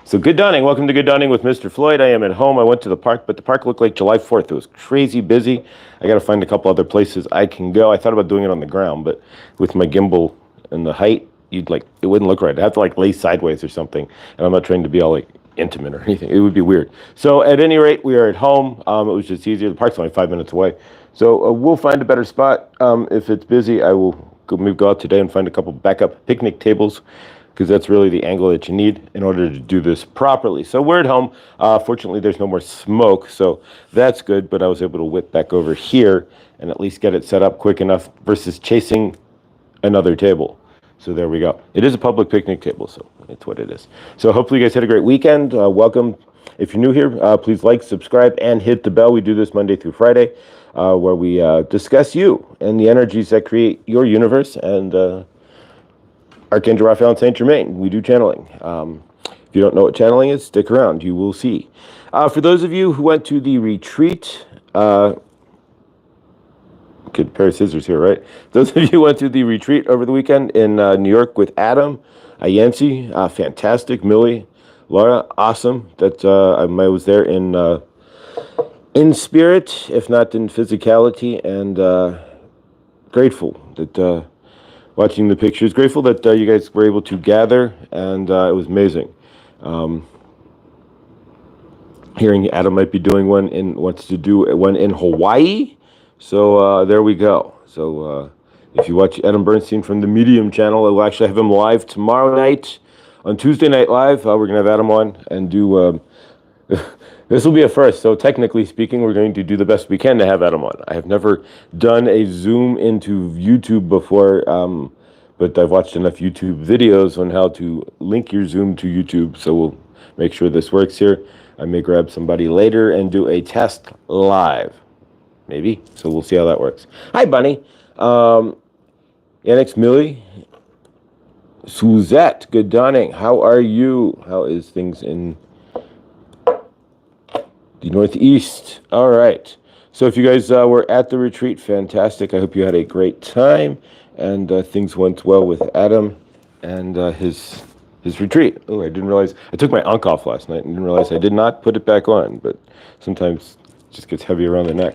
So good dawning. Welcome to Good Dawning with Mr. Floyd. I am at home. I went to the park, but the park looked like July 4th. It was crazy busy. I got to find a couple other places I can go. I thought about doing it on the ground, but with my gimbal and the height, it wouldn't look right. I'd have to lay sideways or something. And I'm not trying to be all intimate or anything. It would be weird. So at any rate, we are at home. It was just easier. The park's only 5 minutes away. So we'll find a better spot. If it's busy, I will maybe go out today and find a couple backup picnic tables, because that's really the angle that you need in order to do this properly. So we're at home. Fortunately, there's no more smoke, so that's good, but I was able to whip back over here and at least get it set up quick enough versus chasing another table. So there we go. It is a public picnic table, so it's what it is. So hopefully you guys had a great weekend. Welcome. If you're new here, please like, subscribe, and hit the bell. We do this Monday through Friday, where we discuss you and the energies that create your universe, and Archangel Raphael and Saint Germain. We do channeling. If you don't know what channeling is, stick around. You will see. For those of you who went to the retreat, good pair of scissors here, right? Those of you who went to the retreat over the weekend in New York with Adam, Yancy, fantastic. Millie, Laura, awesome. That I was there in spirit, if not in physicality, and grateful that. Watching the pictures, grateful that you guys were able to gather, and it was amazing. Hearing Adam might be doing wants to do one in Hawaii, so there we go. So if you watch Adam Bernstein from the Medium channel, we'll actually have him live tomorrow night on Tuesday Night Live. We're gonna have Adam on and do. This will be a first, so technically speaking, we're going to do the best we can to have Adam on. I have never done a Zoom into YouTube before, but I've watched enough YouTube videos on how to link your Zoom to YouTube, so we'll make sure this works here. I may grab somebody later and do a test live, maybe, so we'll see how that works. Hi, Bunny. Annex Millie. Suzette, good dawning. How are you? How is things in the Northeast? All right. So if you guys were at the retreat, fantastic. I hope you had a great time, and things went well with Adam and his retreat. Oh, I didn't realize. I took my unk off last night and didn't realize I did not put it back on, but sometimes it just gets heavy around the neck.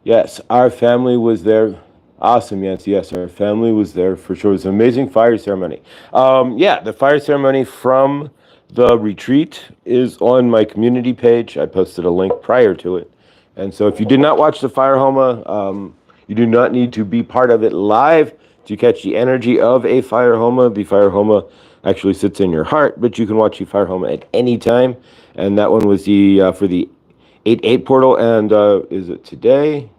Yes, our family was there. Awesome, Yancy. Yes, our family was there for sure. It was an amazing fire ceremony. Yeah, the fire ceremony from the retreat is on my community page. I posted a link prior to it. And so if you did not watch the fire homa, you do not need to be part of it live to catch the energy of a fire homa. The fire homa actually sits in your heart, but you can watch the fire homa at any time. And that one was the for the 8/8 portal. And is it today?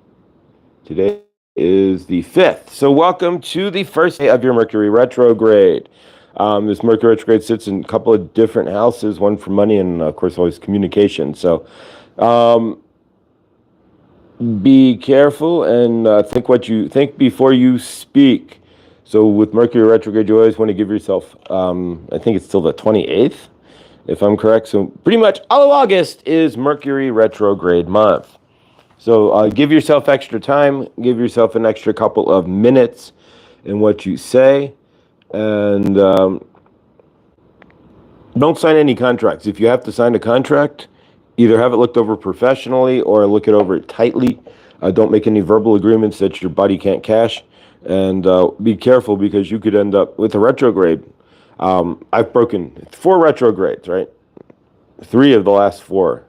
Today is the 5th. So welcome to the first day of your Mercury retrograde. This Mercury retrograde sits in a couple of different houses, one for money and, of course, always communication. So be careful and think before you speak. So with Mercury retrograde, you always want to give yourself, I think it's till the 28th, if I'm correct. So pretty much all of August is Mercury retrograde month. So give yourself extra time, give yourself an extra couple of minutes in what you say. And don't sign any contracts. If you have to sign a contract, either have it looked over professionally or look it over tightly. Don't make any verbal agreements that your body can't cash. And be careful, because you could end up with a retrograde. I've broken 4 retrogrades, right? 3 of the last 4.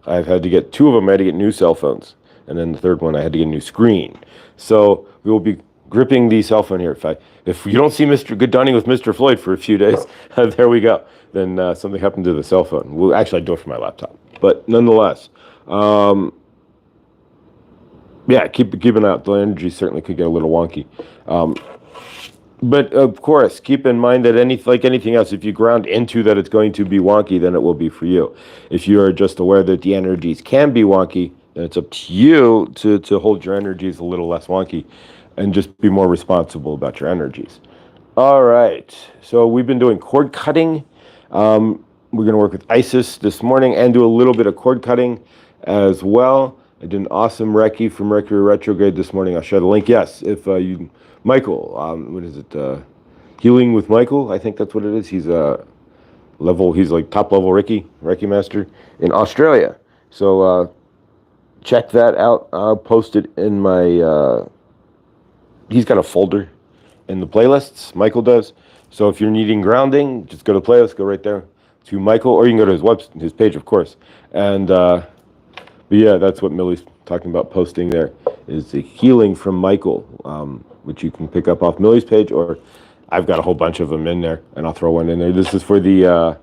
I've had to get 2 of them. I had to get new cell phones. And then the 3rd one, I had to get a new screen. So we will be gripping the cell phone here. If you don't see Mr. Good Dawning with Mr. Floyd for a few days, there we go. Then something happened to the cell phone. Well, actually, I do it for my laptop. But nonetheless, yeah, keep an eye out. The energy certainly could get a little wonky. But of course, keep in mind that like anything else, if you ground into that it's going to be wonky, then it will be for you. If you are just aware that the energies can be wonky, then it's up to you to hold your energies a little less wonky and just be more responsible about your energies. All right. So we've been doing cord cutting. We're going to work with Isis this morning and do a little bit of cord cutting as well. I did an awesome Reiki for Mercury retrograde this morning. I'll share the link. Yes, if you, Michael, what is it? Healing with Michael, I think that's what it is. He's level. He's like top level Reiki master in Australia. So check that out. I'll post it in my. He's got a folder in the playlists. Michael does. So if you're needing grounding, just go to playlist. Go right there to Michael, or you can go to his page, of course. And but yeah, that's what Millie's talking about. Posting there is the healing from Michael, which you can pick up off Millie's page, or I've got a whole bunch of them in there, and I'll throw one in there. This is for the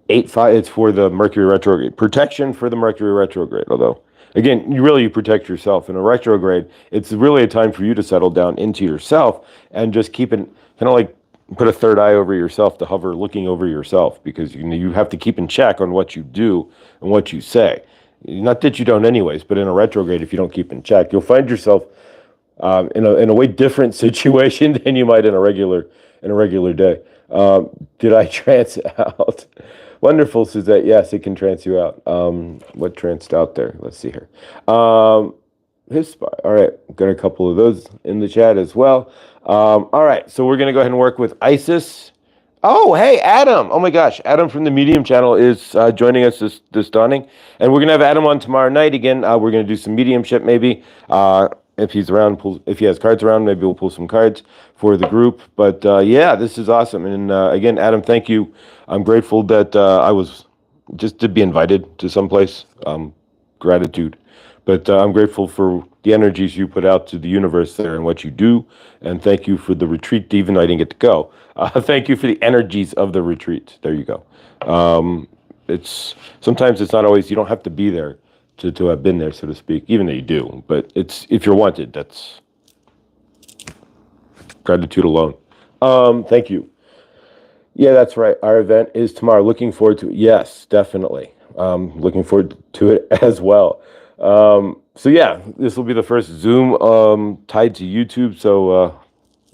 8-5. It's for the Mercury retrograde protection for the Mercury retrograde. Although, again, you protect yourself in a retrograde. It's really a time for you to settle down into yourself and just keep it kind of like put a third eye over yourself, to hover, looking over yourself, because you have to keep in check on what you do and what you say. Not that you don't, anyways, but in a retrograde, if you don't keep in check, you'll find yourself in a way different situation than you might in a regular day. Did I trance out? Wonderful, Suzette. Yes, it can trance you out. What tranced out there? Let's see here. His spot. All right, got a couple of those in the chat as well. All right, so we're gonna go ahead and work with Isis. Oh, hey, Adam. Oh my gosh, Adam from the Medium channel is joining us this dawning, and we're gonna have Adam on tomorrow night again. We're gonna do some mediumship maybe. If he's around, if he has cards around, maybe we'll pull some cards for the group. But yeah, this is awesome. And again, Adam, thank you. I'm grateful that I was just to be invited to someplace. Gratitude. But I'm grateful for the energies you put out to the universe there and what you do. And thank you for the retreat, even though I didn't get to go. Thank you for the energies of the retreat. There you go. Sometimes it's not always, you don't have to be there to have been there, so to speak, even though you do. But it's, if you're wanted, that's gratitude alone. Thank you. Yeah, that's right. Our event is tomorrow. Looking forward to it. Yes, definitely. Looking forward to it as well. So yeah, this will be the first Zoom tied to YouTube, so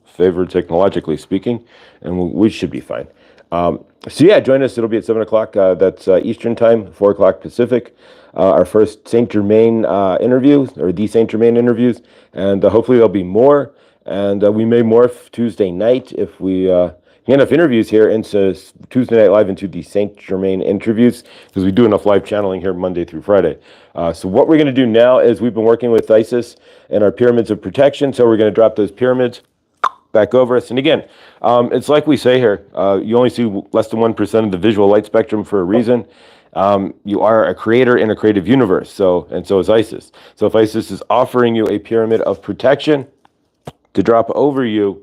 favored technologically speaking, and we should be fine. So yeah, join us. It'll be at 7 o'clock. That's Eastern time, 4 o'clock Pacific. Our first Saint Germain interviews, or the Saint Germain interviews, and hopefully there'll be more. And we may morph Tuesday night if we get enough interviews here into Tuesday Night Live into the Saint Germain interviews, because we do enough live channeling here Monday through Friday. So what we're going to do now is we've been working with Isis and our pyramids of protection. So we're going to drop those pyramids back over us. And again, it's like we say here, you only see less than 1% of the visual light spectrum for a reason. You are a creator in a creative universe. So is Isis. So if Isis is offering you a pyramid of protection to drop over you,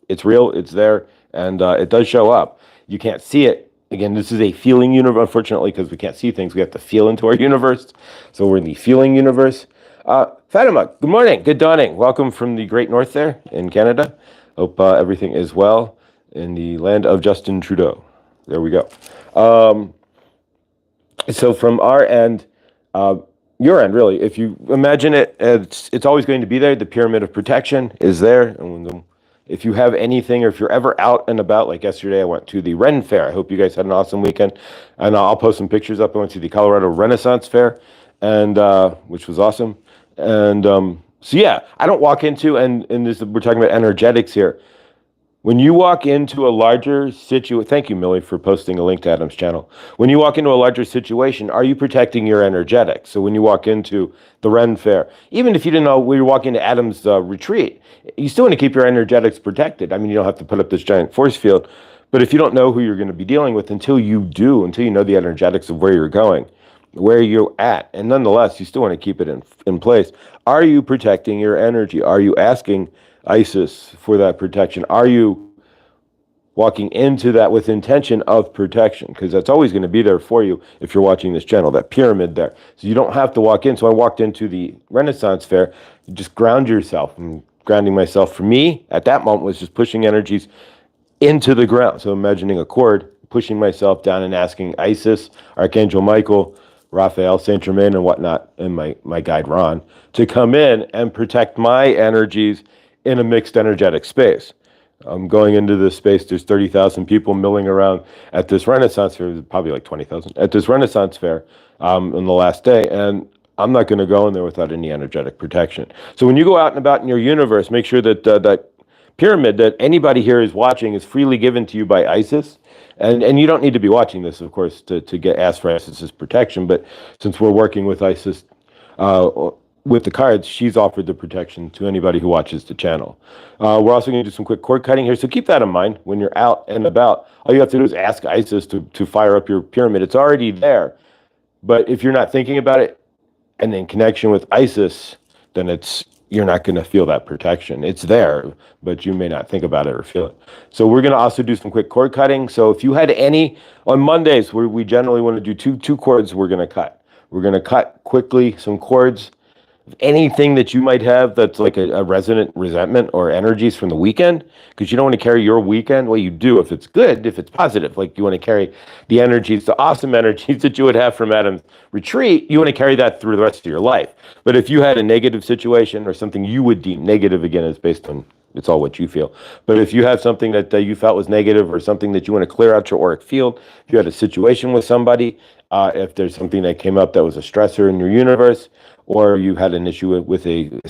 it's real, it's there, and it does show up. You can't see it. Again, this is a feeling universe, unfortunately, because we can't see things. We have to feel into our universe. So we're in the feeling universe. Fatima, good morning, good dawning. Welcome from the Great North there in Canada. Hope everything is well in the land of Justin Trudeau. There we go. So from our end, your end, really, if you imagine it, it's always going to be there. The pyramid of protection is there. And if you have anything, or if you're ever out and about, like yesterday, I went to the Ren Fair. I hope you guys had an awesome weekend. And I'll post some pictures up. I went to the Colorado Renaissance Fair, and which was awesome. And so, yeah, I don't walk into, and this, we're talking about energetics here. When you walk into a larger situation, thank you, Millie, for posting a link to Adam's channel. When you walk into a larger situation, are you protecting your energetics? So when you walk into the Ren Fair, even if you didn't know we were walking to Adam's retreat, you still want to keep your energetics protected. I mean, you don't have to put up this giant force field, but if you don't know who you're going to be dealing with until you do, until you know the energetics of where you're going, where you're at, and nonetheless, you still want to keep it in place. Are you protecting your energy? Are you asking Isis for that protection? Are you walking into that with intention of protection? Because that's always going to be there for you if you're watching this channel, that pyramid there. So you don't have to walk in. So I walked into the Renaissance Fair, you just ground yourself. And grounding myself for me at that moment was just pushing energies into the ground. So imagining a cord, pushing myself down and asking Isis, Archangel Michael, Raphael, Saint Germain, and whatnot, and my guide Ron, to come in and protect my energies in a mixed energetic space. I'm going into this space, there's 30,000 people milling around at this Renaissance Fair, probably like 20,000, at this Renaissance Fair on the last day, and I'm not going to go in there without any energetic protection. So when you go out and about in your universe, make sure that that pyramid that anybody here is watching is freely given to you by ISIS. And you don't need to be watching this, of course, to get asked for ISIS's protection. But since we're working with ISIS with the cards, she's offered the protection to anybody who watches the channel. We're also going to do some quick cord cutting here. So keep that in mind when you're out and about. All you have to do is ask ISIS to fire up your pyramid. It's already there. But if you're not thinking about it and in connection with ISIS, then you're not going to feel that protection. It's there, but you may not think about it or feel it. So we're going to also do some quick cord cutting. So if you had any on Mondays, where we generally want to do two cords, we're going to cut. We're going to cut quickly some cords. Anything that you might have that's like a resonant resentment or energies from the weekend, because you don't want to carry your weekend. Well, you do if it's good, if it's positive. Like you want to carry the energies, the awesome energies that you would have from Adam's retreat. You want to carry that through the rest of your life. But if you had a negative situation or something you would deem negative, again, is based on, it's all what you feel. But if you have something that you felt was negative or something that you want to clear out your auric field, if you had a situation with somebody, if there's something that came up that was a stressor in your universe, or you had an issue with a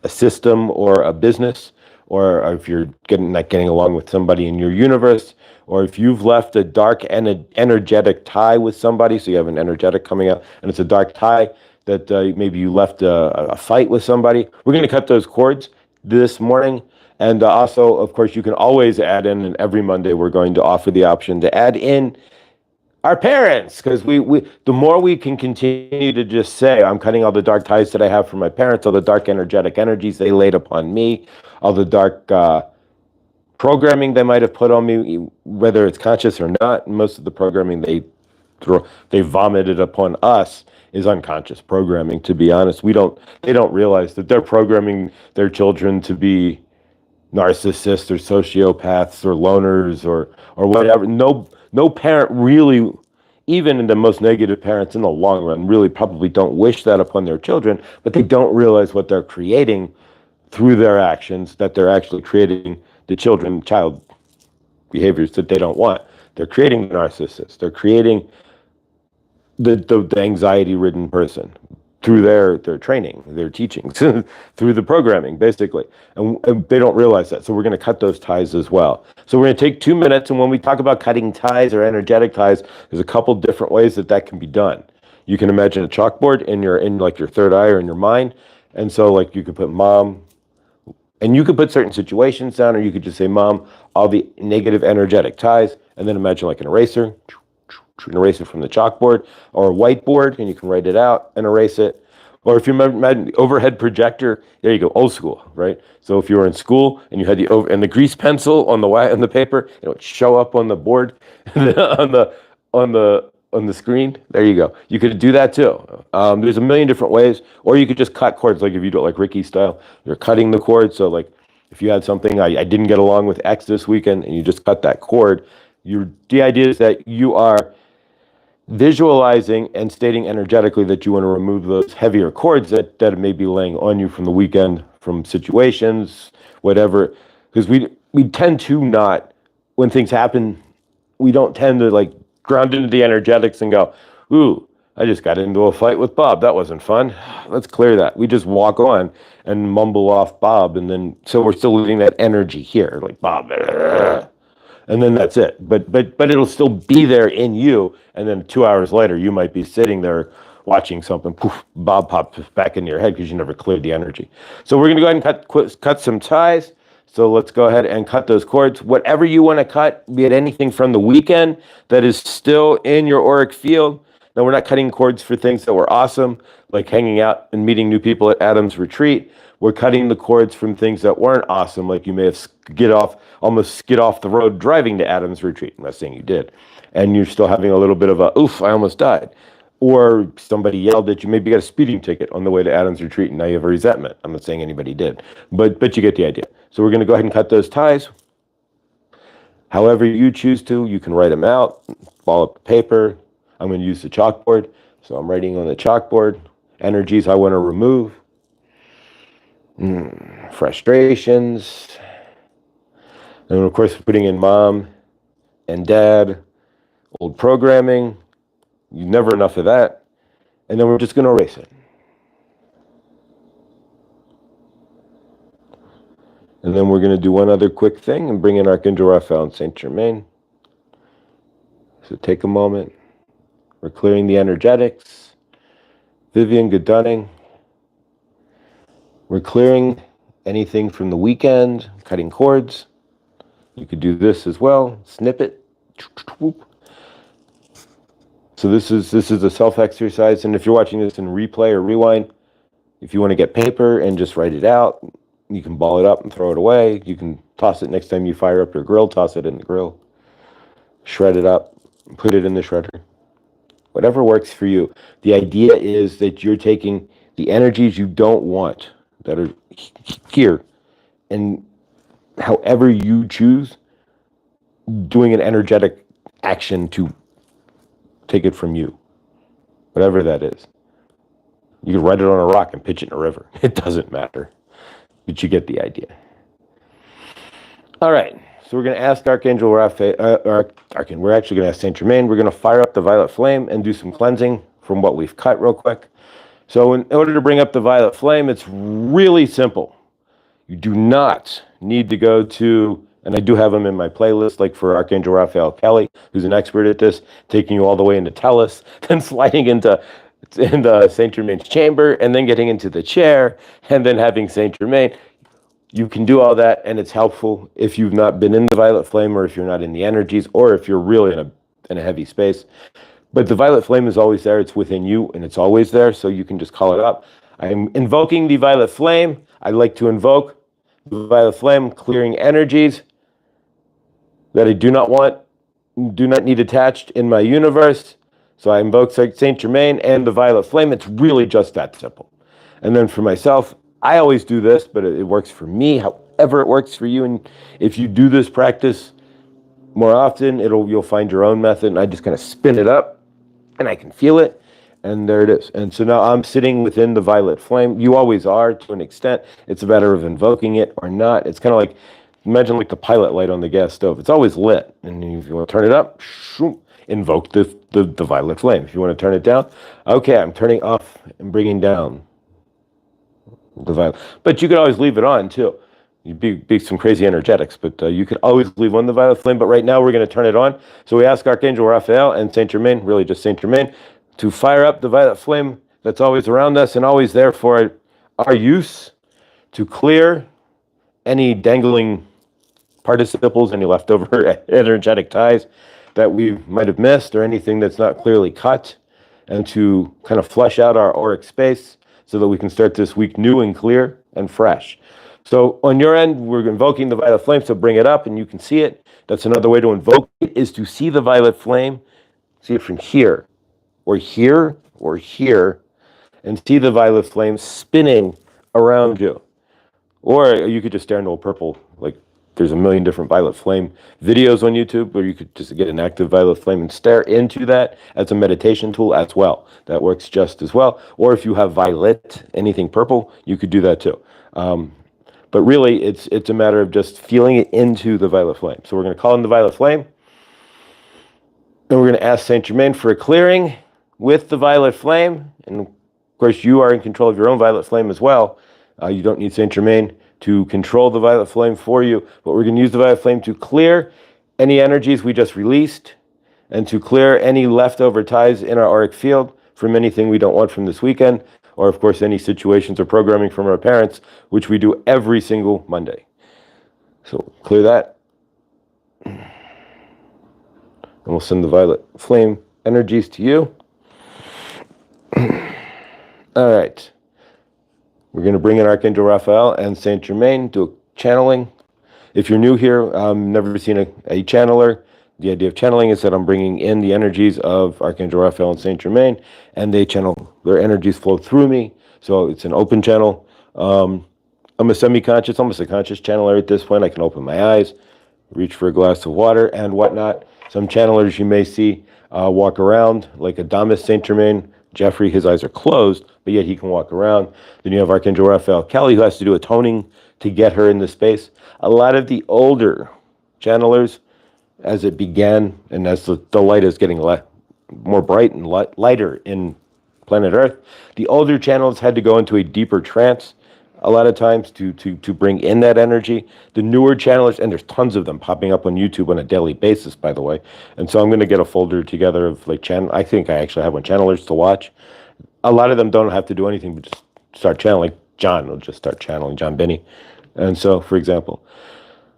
system or a business, or if you're not getting along with somebody in your universe, or if you've left a dark energetic tie with somebody, so you have an energetic coming out, and it's a dark tie that maybe you left a fight with somebody, we're going to cut those cords this morning. And also, of course, you can always add in, and every Monday we're going to offer the option to add in our parents, because we the more we can continue to just say, I'm cutting all the dark ties that I have from my parents, all the dark energetic energies they laid upon me, all the dark programming they might have put on me, whether it's conscious or not. Most of the programming they vomited upon us is unconscious programming, to be honest. They don't realize that they're programming their children to be narcissists or sociopaths or loners or whatever. No parent really, even in the most negative parents in the long run, really probably don't wish that upon their children, but they don't realize what they're creating through their actions, that they're actually creating the child behaviors that they don't want. They're creating the narcissist. They're creating the anxiety-ridden person through their training, their teachings, through the programming, basically. And they don't realize that. So we're going to cut those ties as well. So we're going to take 2 minutes. And when we talk about cutting ties or energetic ties, there's a couple different ways that can be done. You can imagine a chalkboard in like your third eye or in your mind. And so like you could put mom, and you could put certain situations down, or you could just say, Mom, all the negative energetic ties, and then imagine like an eraser from the chalkboard or a whiteboard, and you can write it out and erase it. Or if you imagine the overhead projector, there you go, old school, right? So if you were in school and you had the grease pencil on the paper, it would show up on the board on the screen. There you go. You could do that too. There's a million different ways, or you could just cut cords, like if you do it like Ricky style, you're cutting the cord. So like if you had something, I didn't get along with X this weekend, and you just cut that cord. The idea is that you are visualizing and stating energetically that you want to remove those heavier cords that may be laying on you from the weekend, from situations, whatever. Because we tend to not, when things happen, we don't tend to like ground into the energetics and go, ooh, I just got into a fight with Bob. That wasn't fun. Let's clear that. We just walk on and mumble off Bob, and then so we're still leaving that energy here, like Bob. And then that's it. But it'll still be there in you. And then 2 hours later, you might be sitting there watching something. Poof, Bob pops back into your head because you never cleared the energy. So we're going to go ahead and cut some ties. So let's go ahead and cut those cords. Whatever you want to cut, be it anything from the weekend that is still in your auric field. Now, we're not cutting cords for things that were awesome, like hanging out and meeting new people at Adam's retreat. We're cutting the cords from things that weren't awesome, like you may have almost skid off the road driving to Adam's retreat. I'm not saying you did. And you're still having a little bit of a, oof, I almost died. Or somebody yelled at you, maybe you got a speeding ticket on the way to Adam's retreat, and now you have a resentment. I'm not saying anybody did, but you get the idea. So we're going to go ahead and cut those ties. However you choose to, you can write them out, ball up the paper. I'm going to use the chalkboard. So I'm writing on the chalkboard, energies I want to remove. Frustrations, and of course putting in mom and dad, old programming, never enough of that, and then we're just going to erase it. And then we're going to do one other quick thing and bring in Archangel Raphael and Saint Germain. So take a moment. We're clearing the energetics. Vivian, good dawning. We're clearing anything from the weekend, cutting cords. You could do this as well. Snip it. So this is a self-exercise, and if you're watching this in replay or rewind, if you want to get paper and just write it out, you can ball it up and throw it away. You can toss it next time you fire up your grill, toss it in the grill. Shred it up, put it in the shredder. Whatever works for you. The idea is that you're taking the energies you don't want that are here, and however you choose, doing an energetic action to take it from you, whatever that is. You can write it on a rock and pitch it in a river. It doesn't matter, but you get the idea. All right, so we're going to ask Archangel Raphael, we're actually going to ask Saint Germain. We're going to fire up the violet flame and do some cleansing from what we've cut real quick. So in order to bring up the violet flame, it's really simple. You do not need to go to, and I do have them in my playlist, like for Archangel Raphael Kelly, who's an expert at this, taking you all the way into Tellus, then sliding into Saint Germain's chamber, and then getting into the chair, and then having Saint Germain. You can do all that, and it's helpful if you've not been in the violet flame, or if you're not in the energies, or if you're really in a heavy space. But the violet flame is always there. It's within you, and it's always there, so you can just call it up. I'm invoking the violet flame. I like to invoke the violet flame, clearing energies that I do not want, do not need attached in my universe. So I invoke Saint Germain and the violet flame. It's really just that simple. And then for myself, I always do this, but it works for me, however it works for you. And if you do this practice more often, you'll find your own method. And I just kind of spin it up, and I can feel it, and there it is. And so now I'm sitting within the violet flame. You always are, to an extent. It's a matter of invoking it or not. It's kind of like, imagine like the pilot light on the gas stove. It's always lit, and if you want to turn it up, invoke the violet flame. If you want to turn it down, okay, I'm turning off and bringing down the violet. But you could always leave it on too. You'd be some crazy energetics, but you could always leave on the violet flame. But right now we're going to turn it on. So we ask Archangel Raphael and Saint Germain, really just Saint Germain, to fire up the violet flame that's always around us and always there for our use, to clear any dangling participles, any leftover energetic ties that we might have missed, or anything that's not clearly cut, and to kind of flush out our auric space so that we can start this week new and clear and fresh. So on your end, we're invoking the violet flame, so bring it up and you can see it. That's another way to invoke it, is to see the violet flame, see it from here, or here, or here, and see the violet flame spinning around you. Or you could just stare into a purple, like there's a million different violet flame videos on YouTube, where you could just get an active violet flame and stare into that as a meditation tool as well. That works just as well. Or if you have violet, anything purple, you could do that too. But really, it's a matter of just feeling it into the violet flame. So we're going to call in the violet flame, and we're going to ask Saint Germain for a clearing with the violet flame. And of course, you are in control of your own violet flame as well. You don't need Saint Germain to control the violet flame for you, but we're going to use the violet flame to clear any energies we just released, and to clear any leftover ties in our auric field from anything we don't want from this weekend, or of course any situations or programming from our parents, which we do every single Monday. So clear that, and we'll send the violet flame energies to you. All right. We're going to bring in Archangel Raphael and Saint Germain, do a channeling. If you're new here, never seen a channeler, the idea of channeling is that I'm bringing in the energies of Archangel Raphael and Saint Germain, and they channel, their energies flow through me. So it's an open channel. I'm a semi-conscious, almost a conscious channeler at this point. I can open my eyes, reach for a glass of water and whatnot. Some channelers you may see walk around like Adamus Saint Germain. Jeffrey, his eyes are closed, but yet he can walk around. Then you have Archangel Raphael Kelly, who has to do a toning to get her in the space. A lot of the older channelers, as it began, and as the light is getting more bright and lighter in planet Earth, the older channels had to go into a deeper trance a lot of times to bring in that energy. The newer channelers, and there's tons of them popping up on YouTube on a daily basis, by the way. And so I'm going to get a folder together of like channel. I think I actually have one channelers to watch. A lot of them don't have to do anything but just start channeling. John will just start channeling John Benny. And so, for example,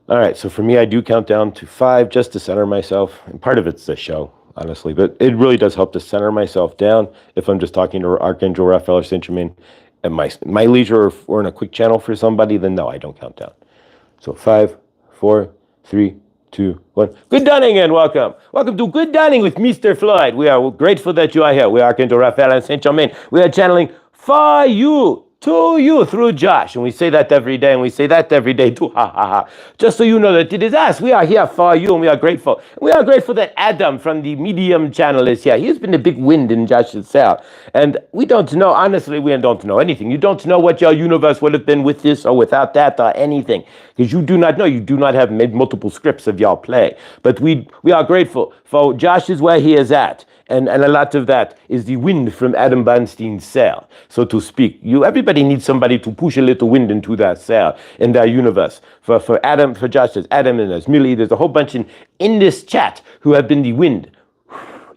all right, so for me, I do count down to 5 just to center myself. And part of it's the show, honestly, but it really does help to center myself down if I'm just talking to Archangel Raphael or Saint Germain at my leisure or in a quick channel for somebody, then no, I don't count down. So 5, 4, 3, 2, 1. Good dawning and welcome. Welcome to Good Dawning with Mr. Floyd. We are grateful that you are here. We are Archangel Raphael and Saint Germain. We are channeling for you, to you through Josh. And we say that every day, and we say that every day too, ha ha ha. Just so you know that it is us. We are here for you, and we are grateful. We are grateful that Adam from the Medium channel is here. He's been a big wind in Josh's sail. And we don't know, honestly, we don't know anything. You don't know what your universe would have been with this or without that or anything. Because you do not know. You do not have made multiple scripts of your play. But we are grateful for Josh is where he is at. And a lot of that is the wind from Adam Bernstein's sail, so to speak. Everybody needs somebody to push a little wind into that sail, in their universe. For Josh, there's Adam and there's Millie. There's a whole bunch in this chat who have been the wind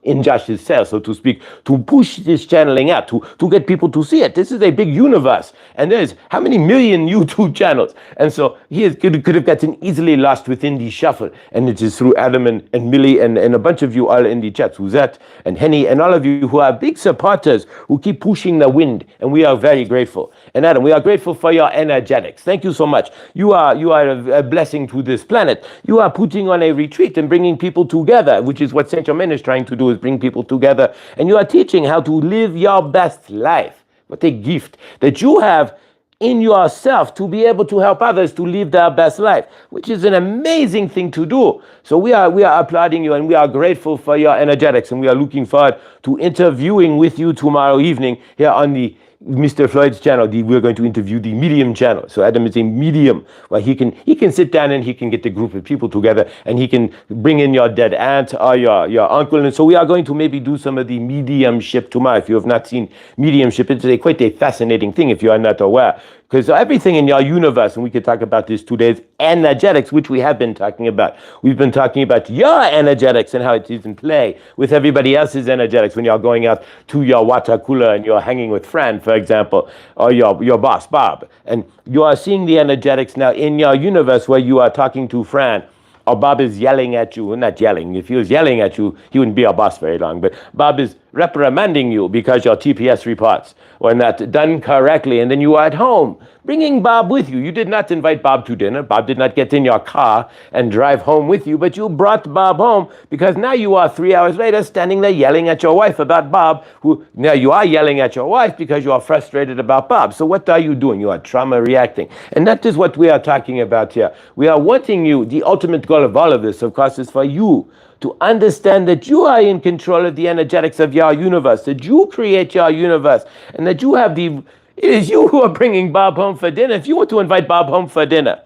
in Josh's sail, so to speak, to push this channeling out, to get people to see it. This is a big universe, and there's how many million YouTube channels? And so he could have gotten easily lost within the shuffle, and it is through Adam and Millie and a bunch of you all in the chat, Suzette and Henny, and all of you who are big supporters who keep pushing the wind, and we are very grateful. And Adam, we are grateful for your energetics. Thank you so much. You are a blessing to this planet. You are putting on a retreat and bringing people together, which is what Saint Germain is trying to do, is bring people together. And you are teaching how to live your best life. What a gift that you have in yourself to be able to help others to live their best life, which is an amazing thing to do. So we are applauding you, and we are grateful for your energetics, and we are looking forward to interviewing with you tomorrow evening here on the Mr. Floyd's channel. We're going to interview the Medium channel. So Adam is a medium where he can sit down and he can get a group of people together, and he can bring in your dead aunt or your uncle. And so we are going to maybe do some of the mediumship tomorrow. If you have not seen mediumship, it's quite a fascinating thing if you are not aware. Because everything in your universe, and we could talk about this today, is energetics, which we have been talking about. We've been talking about your energetics and how it is in play with everybody else's energetics when you're going out to your water cooler and you're hanging with Fran, for example, or your boss, Bob. And you are seeing the energetics now in your universe where you are talking to Fran, or Bob is yelling at you, not yelling. If he was yelling at you, he wouldn't be a boss very long. But Bob is reprimanding you because your TPS reports were not done correctly. And then you are at home, bringing Bob with you. You did not invite Bob to dinner. Bob did not get in your car and drive home with you, but you brought Bob home because now you are 3 hours later standing there yelling at your wife about Bob, who now you are yelling at your wife because you are frustrated about Bob. So what are you doing? You are trauma reacting. And that is what we are talking about here. We are wanting you, the ultimate goal of all of this, of course, is for you to understand that you are in control of the energetics of your universe, that you create your universe, and that you have it is you who are bringing Bob home for dinner. If you want to invite Bob home for dinner,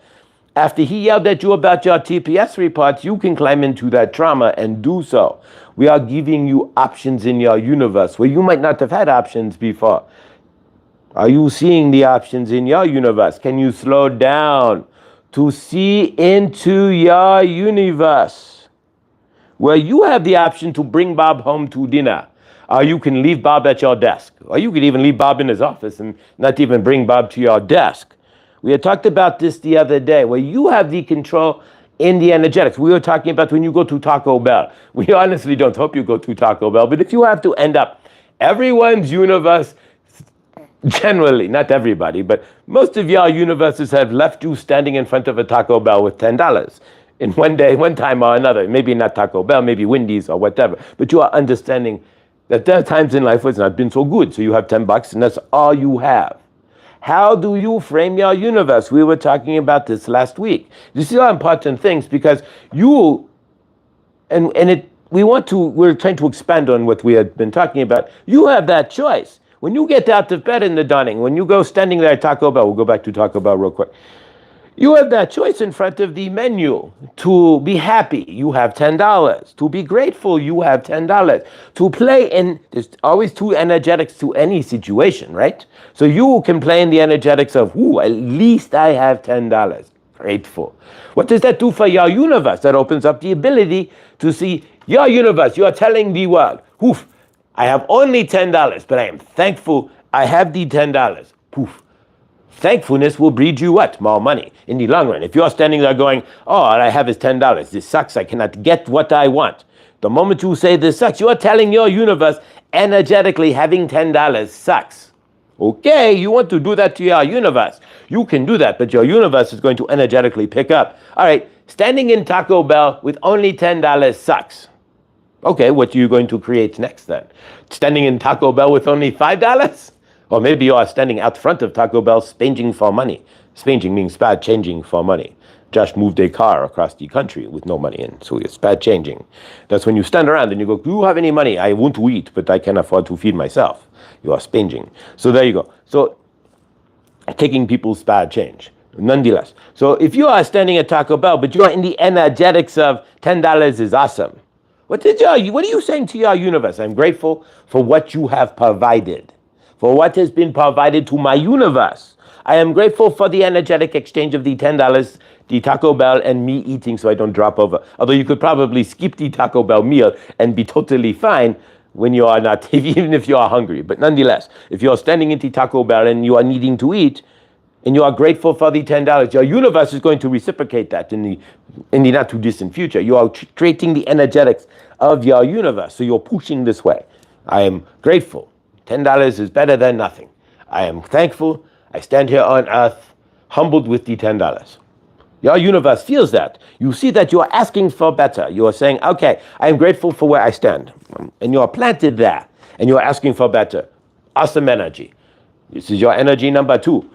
after he yelled at you about your TPS reports, you can climb into that trauma and do so. We are giving you options in your universe where you might not have had options before. Are you seeing the options in your universe? Can you slow down to see into your universe, where you have the option to bring Bob home to dinner, or you can leave Bob at your desk, or you could even leave Bob in his office and not even bring Bob to your desk. We had talked about this the other day, where you have the control in the energetics. We were talking about when you go to Taco Bell. We honestly don't hope you go to Taco Bell, but if you have to end up, everyone's universe, generally, not everybody, but most of your universes have left you standing in front of a Taco Bell with $10. In one day, one time or another, maybe not Taco Bell, maybe Wendy's or whatever, but you are understanding that there are times in life where it's not been so good, so you have $10 and that's all you have. How do you frame your universe? We were talking about this last week. These are important things because we're trying to expand on what we had been talking about. You have that choice. When you get out of bed in the dawning, when you go standing there at Taco Bell, we'll go back to Taco Bell real quick. You have that choice in front of the menu. To be happy, you have $10. To be grateful, you have $10. To play in, there's always two energetics to any situation, right? So you can play in the energetics of, ooh, at least I have $10. Grateful. What does that do for your universe? That opens up the ability to see your universe. You are telling the world, oof, I have only $10, but I am thankful I have the $10. Poof. Thankfulness will breed you what? More money in the long run. If you're standing there going, oh, all I have is $10. This sucks. I cannot get what I want. The moment you say this sucks, you are telling your universe energetically having $10 sucks. Okay, you want to do that to your universe. You can do that, but your universe is going to energetically pick up. All right, standing in Taco Bell with only $10 sucks. Okay, what are you going to create next then? Standing in Taco Bell with only $5? Or maybe you are standing out front of Taco Bell spanging for money. Spanging means bad changing for money. Josh moved a car across the country with no money in, so it's bad changing. That's when you stand around and you go, do you have any money? I want to eat, but I can afford to feed myself. You are spanging. So there you go. So taking people's bad change, nonetheless. So if you are standing at Taco Bell, but you are in the energetics of $10 is awesome. What are you saying to your universe? I'm grateful for what you have provided, for what has been provided to my universe. I am grateful for the energetic exchange of the $10, the Taco Bell, and me eating so I don't drop over. Although you could probably skip the Taco Bell meal and be totally fine when you are not, even if you are hungry. But nonetheless, if you're standing in the Taco Bell and you are needing to eat, and you are grateful for the $10, your universe is going to reciprocate that in the not too distant future. You are creating the energetics of your universe, so you're pushing this way. I am grateful. $10 is better than nothing. I am thankful. I stand here on earth, humbled with the $10. Your universe feels that. You see that you are asking for better. You are saying, okay, I am grateful for where I stand. And you are planted there, and you are asking for better. Awesome energy. This is your energy number 2.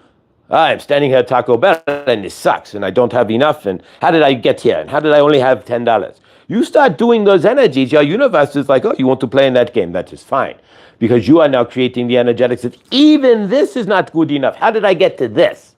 I'm standing here at Taco Bell, and this sucks, and I don't have enough, and how did I get here, and how did I only have $10? You start doing those energies, your universe is like, oh, you want to play in that game, that is fine. Because you are now creating the energetics that even this is not good enough. How did I get to this?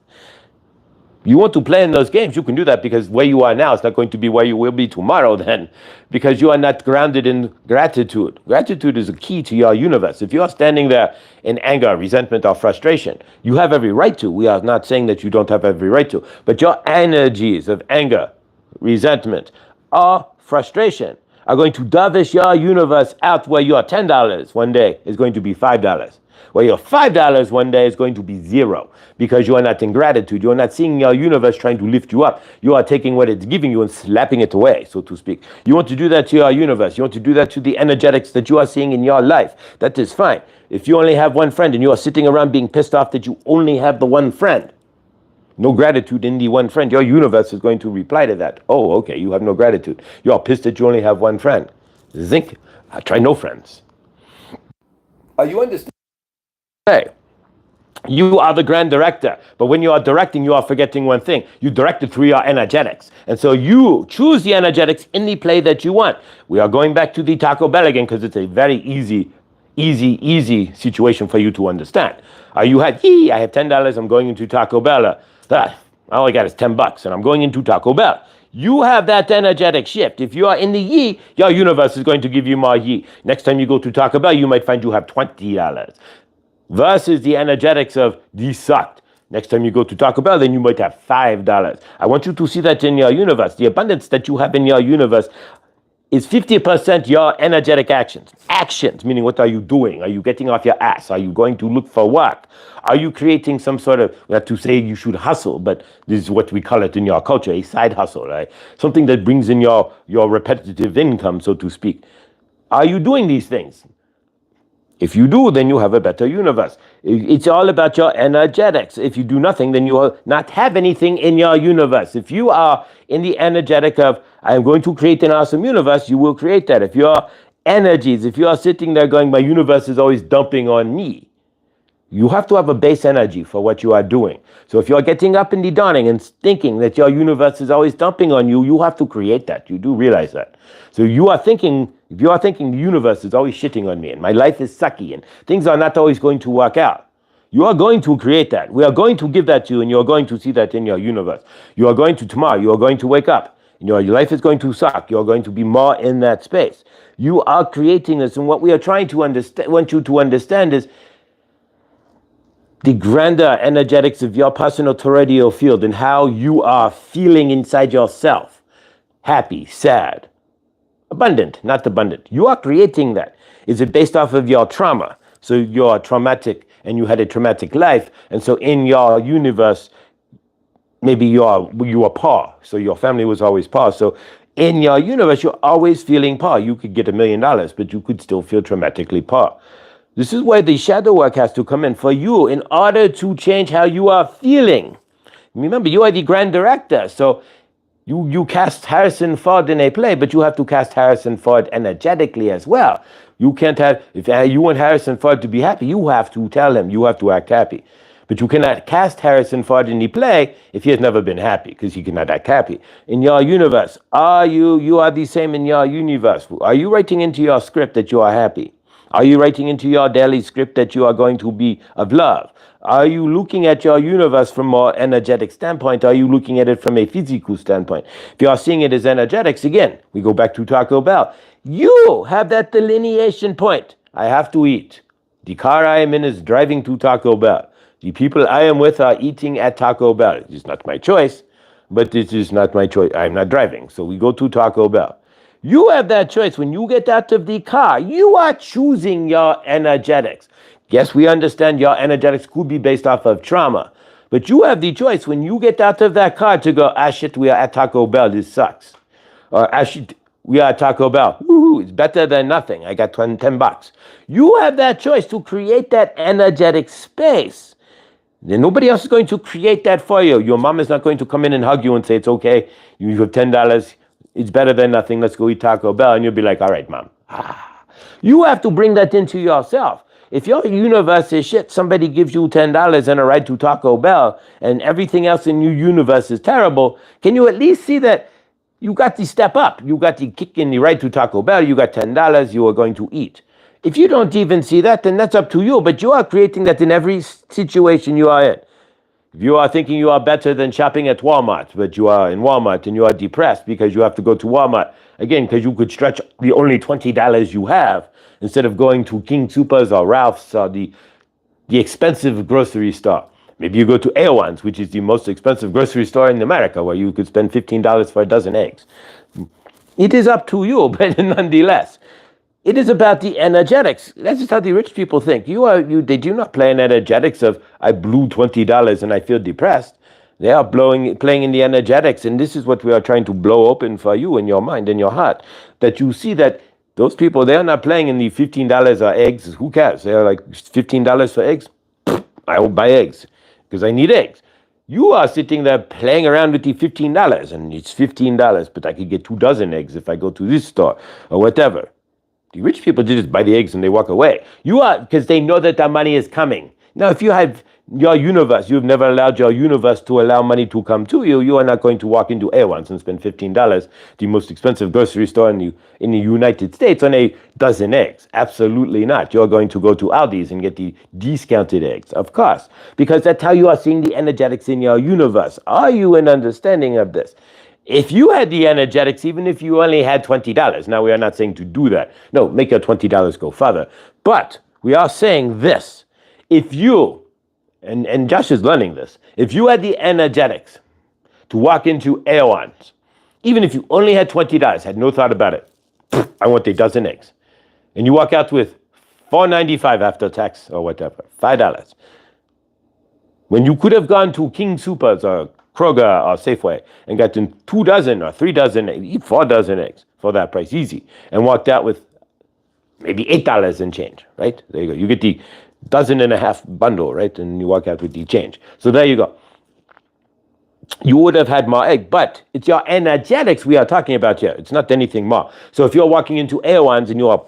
You want to play in those games, you can do that because where you are now is not going to be where you will be tomorrow then, because you are not grounded in gratitude. Gratitude is a key to your universe. If you are standing there in anger, resentment, or frustration, you have every right to. We are not saying that you don't have every right to, but your energies of anger, resentment, or frustration are going to dovish your universe out where your $10 one day is going to be $5. Where your $5 one day is going to be 0 because you are not in gratitude. You are not seeing your universe trying to lift you up. You are taking what it's giving you and slapping it away, so to speak. You want to do that to your universe. You want to do that to the energetics that you are seeing in your life. That is fine. If you only have one friend and you are sitting around being pissed off that you only have the one friend, no gratitude in the one friend, your universe is going to reply to that. Oh, okay, you have no gratitude. You are pissed that you only have one friend. Zinc, I try no friends. You understand? Hey, you are the grand director, but when you are directing, you are forgetting one thing. You direct it through your energetics. And so you choose the energetics in the play that you want. We are going back to the Taco Bell again because it's a very easy situation for you to understand. You had, I have $10, I'm going into Taco Bell. All I got is $10 and I'm going into Taco Bell. You have that energetic shift. If you are in the yi, your universe is going to give you more yi. Next time you go to Taco Bell, you might find you have $20. Versus the energetics of these sucked. Next time you go to Taco Bell, then you might have $5. I want you to see that in your universe. The abundance that you have in your universe is 50% your energetic actions. Actions, meaning what are you doing? Are you getting off your ass? Are you going to look for work? Are you creating some sort of, we have to say you should hustle, but this is what we call it in your culture, a side hustle, right? Something that brings in your repetitive income, so to speak. Are you doing these things? If you do, then you have a better universe. It's all about your energetics. If you do nothing, then you will not have anything in your universe. If you are in the energetic of, I'm going to create an awesome universe, you will create that. If your energies, if you are sitting there going, my universe is always dumping on me, you have to have a base energy for what you are doing. So if you're getting up in the dawning and thinking that your universe is always dumping on you, you have to create that. You do realize that. So if you are thinking the universe is always shitting on me and my life is sucky and things are not always going to work out, You are going to create that. We are going to give that to you, and you are going to see that in your universe. You are going to tomorrow. You are going to wake up. Your life is going to suck. You are going to be more in that space. You are creating this, and what we are trying to want you to understand is the grander energetics of your personal toroidal field and how you are feeling inside yourself. Happy, sad, abundant, not abundant. You are creating that. Is it based off of your trauma? So you're traumatic and you had a traumatic life. And so in your universe, maybe you are poor. So your family was always poor. So in your universe, you're always feeling poor. You could get $1 million, but you could still feel traumatically poor. This is where the shadow work has to come in for you in order to change how you are feeling. Remember, you are the grand director. So you cast Harrison Ford in a play, but you have to cast Harrison Ford energetically as well. You can't have, if you want Harrison Ford to be happy, you have to tell him, you have to act happy. But you cannot cast Harrison Ford in the play if he has never been happy, because he cannot act happy. In your universe, you are the same in your universe. Are you writing into your script that you are happy? Are you writing into your daily script that you are going to be of love? Are you looking at your universe from a more energetic standpoint? Are you looking at it from a physical standpoint? If you are seeing it as energetics, again, we go back to Taco Bell. You have that delineation point. I have to eat. The car I am in is driving to Taco Bell. The people I am with are eating at Taco Bell. It's not my choice, but this is not my choice. I'm not driving, so we go to Taco Bell. You have that choice. When you get out of the car, you are choosing your energetics. Yes, we understand your energetics could be based off of trauma, but you have the choice when you get out of that car to go, shit, we are at Taco Bell, this sucks. Or, shit, we are at Taco Bell, woohoo, it's better than nothing, I got $10. You have that choice to create that energetic space. Then nobody else is going to create that for you. Your mom is not going to come in and hug you and say, it's okay, you have $10, it's better than nothing, let's go eat Taco Bell. And you'll be like, all right, mom. You have to bring that into yourself. If your universe is shit, somebody gives you $10 and a ride to Taco Bell, and everything else in your universe is terrible, can you at least see that you got the step up? You got the kick in the ride to Taco Bell, you got $10, you are going to eat. If you don't even see that, then that's up to you, but you are creating that in every situation you are in. If you are thinking you are better than shopping at Walmart, but you are in Walmart and you are depressed because you have to go to Walmart, again, because you could stretch the only $20 you have instead of going to King Soopers or Ralph's or the expensive grocery store. Maybe you go to Aowan's, which is the most expensive grocery store in America, where you could spend $15 for a dozen eggs. It is up to you, but nonetheless, it is about the energetics. That's just how the rich people think. They do not play in energetics of, I blew $20 and I feel depressed. They are playing in the energetics, and this is what we are trying to blow open for you in your mind and your heart. That you see that those people, they are not playing in the $15 or eggs. Who cares? They are like, $15 for eggs? I will buy eggs because I need eggs. You are sitting there playing around with the $15, and it's $15, but I could get 2 dozen eggs if I go to this store or whatever. The rich people just buy the eggs and they walk away. You are, because they know that the money is coming. Now, if you have your universe, you've never allowed your universe to allow money to come to you, you are not going to walk into Airlines and spend $15, the most expensive grocery store in the United States, on a dozen eggs. Absolutely not. You're going to go to Aldi's and get the discounted eggs, of course, because that's how you are seeing the energetics in your universe. Are you in understanding of this? If you had the energetics, even if you only had $20, now we are not saying to do that. No, make your $20 go further. But we are saying this. If you, and Josh is learning this, if you had the energetics to walk into Airlines, even if you only had $20, had no thought about it, I want a dozen eggs, and you walk out with $4.95 after tax or whatever, $5, when you could have gone to King Soopers or Kroger or Safeway and gotten 2 dozen or 3 dozen, 4 dozen eggs for that price, easy, and walked out with maybe $8 and change, right? There you go. You get the dozen and a half bundle, right? And you walk out with the change. So there you go. You would have had more egg, but it's your energetics we are talking about here. It's not anything more. So if you're walking into Airlines and you are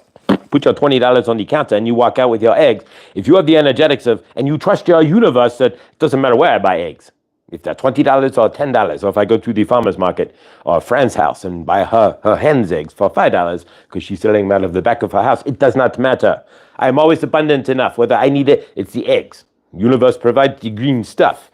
put your $20 on the counter and you walk out with your eggs, if you have the energetics of, and you trust your universe that it doesn't matter where I buy eggs, if they're $20 or $10, or if I go to the farmer's market or a friend's house and buy her hen's eggs for $5 because she's selling them out of the back of her house, it does not matter. I'm always abundant enough. Whether I need it, it's the eggs. Universe provides the green stuff.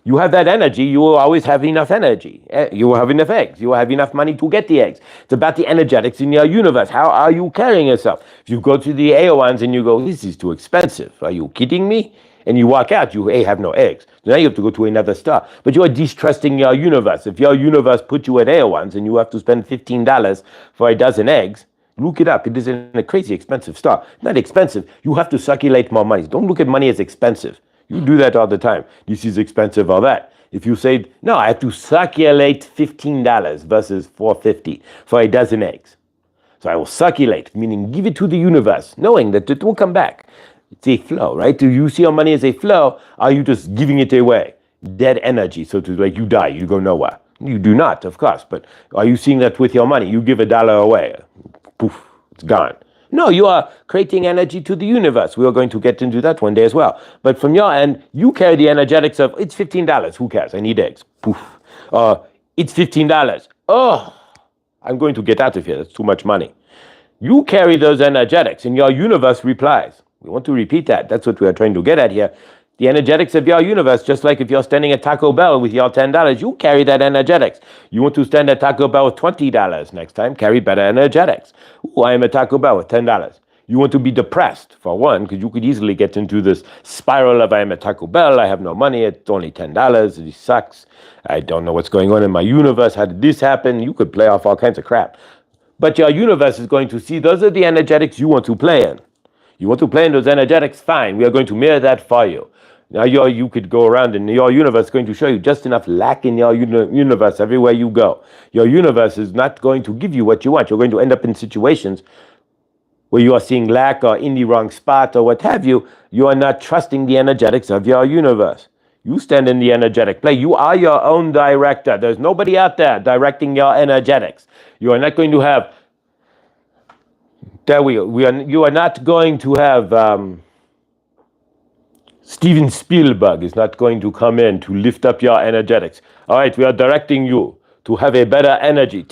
You have that energy, you will always have enough energy. You will have enough eggs. You will have enough money to get the eggs. It's about the energetics in your universe. How are you carrying yourself? If you go to the Aoans and you go, this is too expensive. Are you kidding me? And you walk out, you have no eggs. Now you have to go to another star. But you are distrusting your universe. If your universe put you at Aoans and you have to spend $15 for a dozen eggs, look it up. It is in a crazy expensive star. Not expensive. You have to circulate more money. Don't look at money as expensive. You do that all the time. This is expensive or that. If you say, no, I have to circulate $15 versus $4.50 for a dozen eggs. So I will circulate, meaning give it to the universe, knowing that it will come back. It's a flow, right? Do you see your money as a flow? Are you just giving it away? Dead energy, so to like you die, you go nowhere. You do not, of course, but are you seeing that with your money? You give $1 away, poof, it's gone. No, you are creating energy to the universe. We are going to get into that one day as well. But from your end, you carry the energetics of, it's $15. Who cares? I need eggs. Poof. It's $15. Oh, I'm going to get out of here. That's too much money. You carry those energetics and your universe replies. We want to repeat that. That's what we are trying to get at here. The energetics of your universe, just like if you're standing at Taco Bell with your $10, you carry that energetics. You want to stand at Taco Bell with $20 next time, carry better energetics. Ooh, I am at Taco Bell with $10. You want to be depressed, for one, because you could easily get into this spiral of I am at Taco Bell, I have no money, it's only $10, it sucks. I don't know what's going on in my universe, how did this happen? You could play off all kinds of crap. But your universe is going to see those are the energetics you want to play in. You want to play in those energetics? Fine, we are going to mirror that for you. Now you could go around and your universe is going to show you just enough lack in your universe everywhere you go. Your universe is not going to give you what you want. You're going to end up in situations where you are seeing lack or in the wrong spot or what have you. You are not trusting the energetics of your universe. You stand in the energetic play. You are your own director. There's nobody out there directing your energetics. You are not going to have... You are not going to have... Steven Spielberg is not going to come in to lift up your energetics. All right, we are directing you to have a better energy.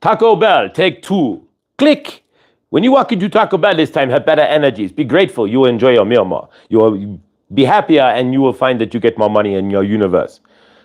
Taco Bell, take 2. Click. When you walk into Taco Bell this time, have better energies. Be grateful. You will enjoy your meal more. You will be happier, and you will find that you get more money in your universe.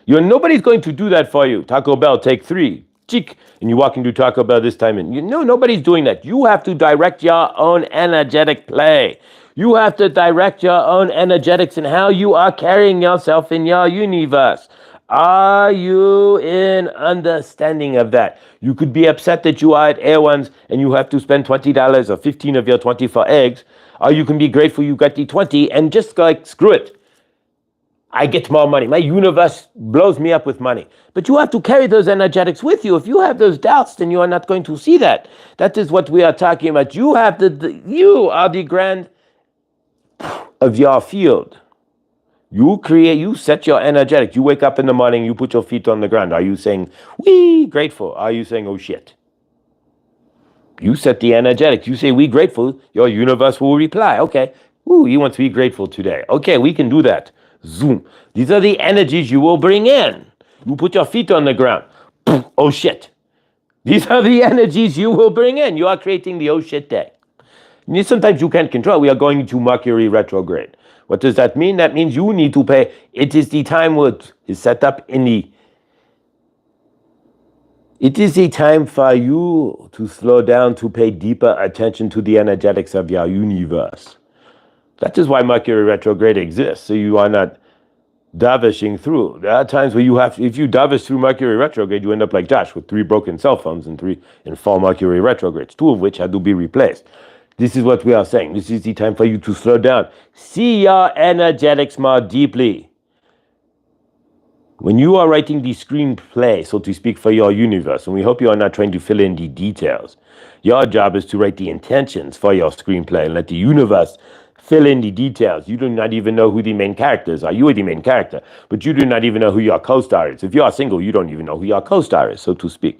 Nobody's going to do that for you. Taco Bell, take 3. Chick. And you walk into Taco Bell this time, and nobody's doing that. You have to direct your own energetic play. You have to direct your own energetics and how you are carrying yourself in your universe. Are you in understanding of that? You could be upset that you are at Airone's and you have to spend $20 or 15 of your 20 for eggs. Or you can be grateful you got the 20 and just like, screw it. I get more money. My universe blows me up with money. But you have to carry those energetics with you. If you have those doubts, then you are not going to see that. That is what we are talking about. You are the grand of your field. You set your energetic. You wake up in the morning, you put your feet on the ground. Are you saying, we grateful? Are you saying, oh shit? You set the energetic. You say, we grateful. Your universe will reply. Okay. Ooh, you want to be grateful today. Okay, we can do that. Zoom. These are the energies you will bring in. You put your feet on the ground. Oh shit. These are the energies you will bring in. You are creating the oh shit day. Sometimes you can't control. We are going to Mercury retrograde. What does that mean? That means you need to pay. It is the time what is set up in the... It is a time for you to slow down, to pay deeper attention to the energetics of your universe. That is why Mercury retrograde exists, so you are not davishing through. There are times where if you davish through Mercury retrograde, you end up like Josh with 3 broken cell phones and 4 Mercury retrogrades, 2 of which had to be replaced. This is what we are saying. This is the time for you to slow down. See your energetics more deeply. When you are writing the screenplay, so to speak, for your universe, and we hope you are not trying to fill in the details, your job is to write the intentions for your screenplay and let the universe fill in the details. You do not even know who the main characters are. You are the main character, but you do not even know who your co-star is. If you are single, you don't even know who your co-star is, so to speak.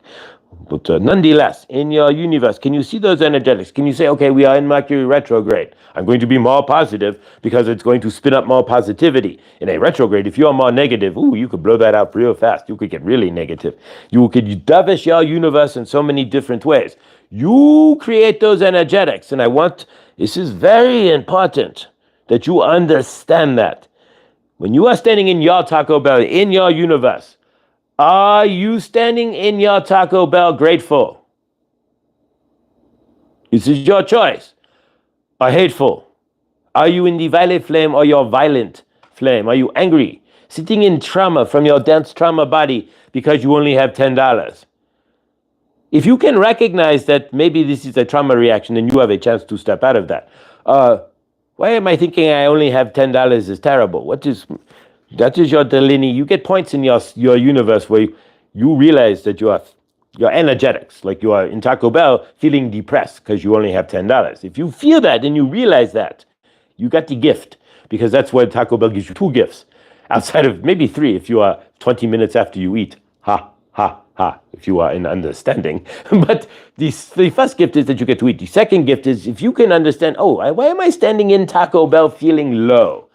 But nonetheless, in your universe, can you see those energetics? Can you say, okay, we are in Mercury retrograde. I'm going to be more positive because it's going to spin up more positivity. In a retrograde, if you are more negative, you could blow that out real fast. You could get really negative. You could dovish your universe in so many different ways. You create those energetics. And this is very important that you understand that. When you are standing in your Taco Bell, in your universe, are you standing in your Taco Bell grateful? This is your choice. Or hateful? Are you in the violet flame or your violent flame? Are you angry? Sitting in trauma from your dense trauma body because you only have $10. If you can recognize that maybe this is a trauma reaction, then you have a chance to step out of that. Why am I thinking I only have $10 is terrible? That is your delineation. You get points in your universe where you realize that your energetics, like you are in Taco Bell feeling depressed because you only have $10. If you feel that and you realize that, you got the gift, because that's why Taco Bell gives you 2 gifts, outside of maybe 3 if you are 20 minutes after you eat. Ha, ha, ha, if you are in understanding. But the first gift is that you get to eat. The second gift is if you can understand, why am I standing in Taco Bell feeling low?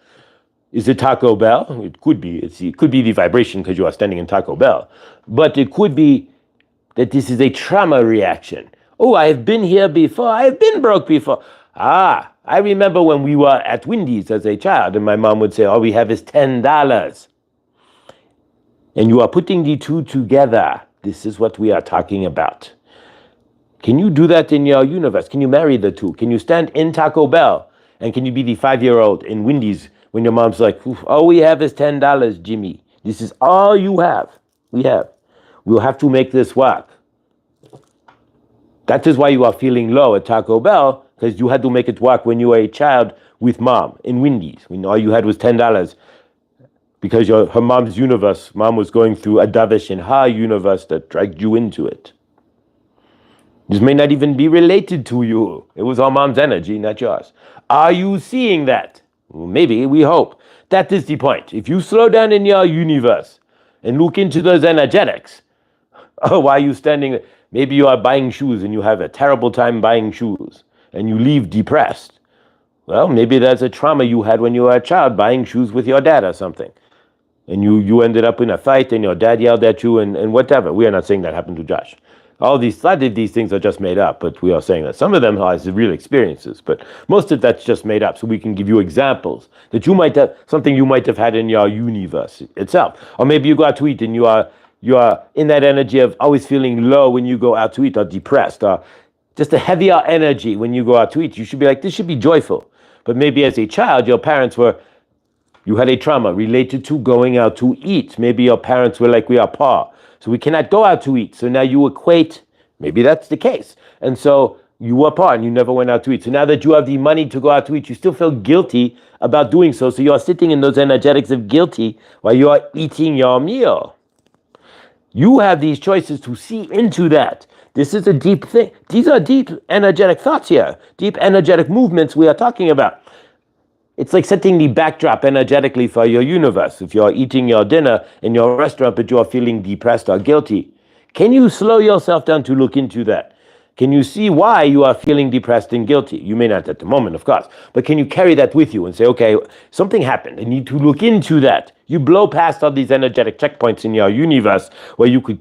Is it Taco Bell? It could be. It could be the vibration because you are standing in Taco Bell. But it could be that this is a trauma reaction. I have been here before. I have been broke before. I remember when we were at Wendy's as a child and my mom would say, all we have is $10. And you are putting the two together. This is what we are talking about. Can you do that in your universe? Can you marry the two? Can you stand in Taco Bell? And can you be the 5-year-old in Wendy's when your mom's like, all we have is $10, Jimmy. This is all you have. We'll have to make this work. That is why you are feeling low at Taco Bell, because you had to make it work when you were a child with mom in Wendy's, when all you had was $10. Because her mom's universe, mom was going through a dovish in her universe that dragged you into it. This may not even be related to you. It was our mom's energy, not yours. Are you seeing that? Well, maybe, we hope. That is the point. If you slow down in your universe and look into those energetics, why are you standing? Maybe you are buying shoes and you have a terrible time buying shoes and you leave depressed. Well, maybe that's a trauma you had when you were a child buying shoes with your dad or something. And you ended up in a fight and your dad yelled at you and whatever. We are not saying that happened to Josh. A lot of these things are just made up, but we are saying that some of them are real experiences, but most of that's just made up. So we can give you examples that you might have, something you might have had in your universe itself. Or maybe you go out to eat and you are in that energy of always feeling low when you go out to eat, or depressed, or just a heavier energy when you go out to eat. You should be like, this should be joyful. But maybe as a child, your parents you had a trauma related to going out to eat. Maybe your parents were like, we are poor, so we cannot go out to eat. So now you equate, maybe that's the case. And so you were poor and you never went out to eat. So now that you have the money to go out to eat, you still feel guilty about doing so. So you are sitting in those energetics of guilty while you are eating your meal. You have these choices to see into that. This is a deep thing. These are deep energetic thoughts here, deep energetic movements we are talking about. It's like setting the backdrop energetically for your universe. If you're eating your dinner in your restaurant, but you are feeling depressed or guilty, can you slow yourself down to look into that? Can you see why you are feeling depressed and guilty? You may not at the moment, of course, but can you carry that with you and say, okay, something happened. I need to look into that. You blow past all these energetic checkpoints in your universe where you could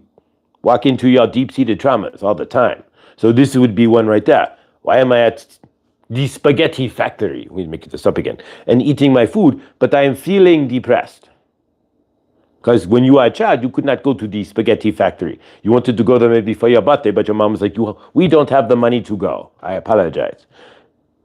walk into your deep-seated traumas all the time. So this would be one right there. Why am I at the spaghetti factory? We make this up again. And eating my food, but I am feeling depressed. Because when you were a child, you could not go to the spaghetti factory. You wanted to go there maybe for your birthday, but your mom was like, we don't have the money to go. I apologize.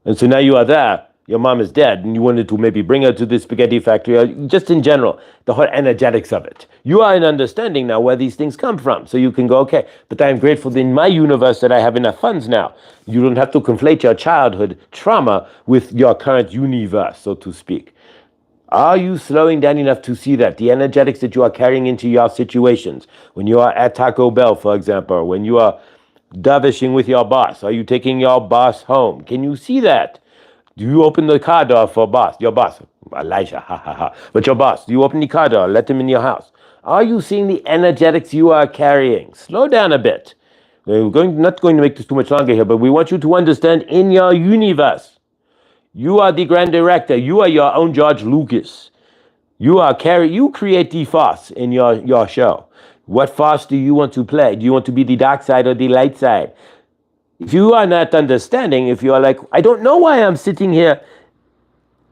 And so now you are there. Your mom is dead, and you wanted to maybe bring her to the spaghetti factory, or just in general, the whole energetics of it. You are in understanding now where these things come from. So you can go, okay, but I am grateful in my universe that I have enough funds now. You don't have to conflate your childhood trauma with your current universe, so to speak. Are you slowing down enough to see that? The energetics that you are carrying into your situations. When you are at Taco Bell, for example, or when you are davishing with your boss, are you taking your boss home? Can you see that? Do you open the car door for your boss? Elijah, ha ha ha. But your boss, do you open the car door, let him in your house? Are you seeing the energetics you are carrying? Slow down a bit. We're not going to make this too much longer here, but we want you to understand in your universe, you are the grand director. You are your own George Lucas. You create the farce in your show. What farce do you want to play? Do you want to be the dark side or the light side? If you are not understanding, if you are like, I don't know why I'm sitting here